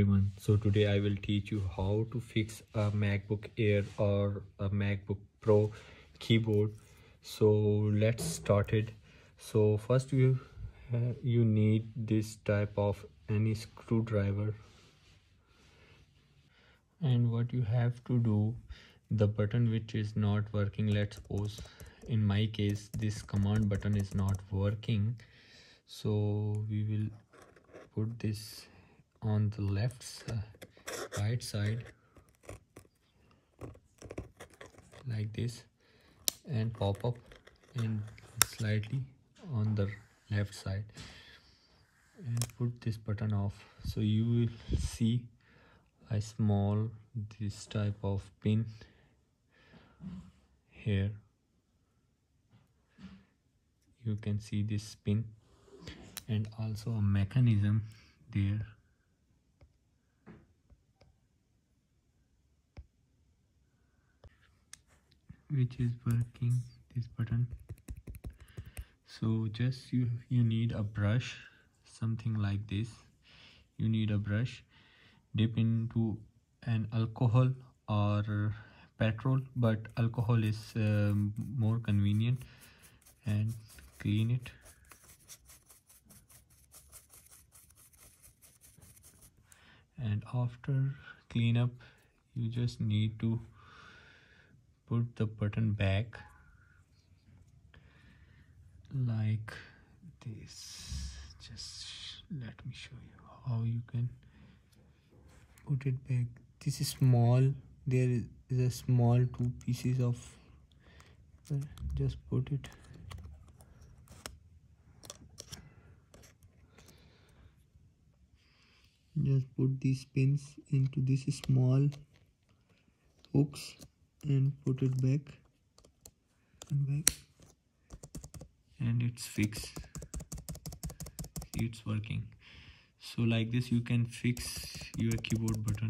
everyone. So today I will teach you how to fix a MacBook Air or a MacBook Pro keyboard. So let's start it. So first you need this type of any screwdriver, and what you have to do, the button which is not working, let's suppose in my case this command button is not working, so we will put this on the right side like this and pop up, and slightly on the left side and put this button off. So you will see a small this type of pin here. You can see this pin and also a mechanism there, which is working this button. So just you need a brush, something like this. You need a brush, dip into an alcohol or petrol, but alcohol is more convenient, and clean it. And after clean up, you just need to put the button back like this. Just let me show you how you can put it back. This is small, there is a small two pieces of, just put it. Just put these pins into these small hooks and put it back and back, and it's fixed. See, it's working. So like this you can fix your keyboard button.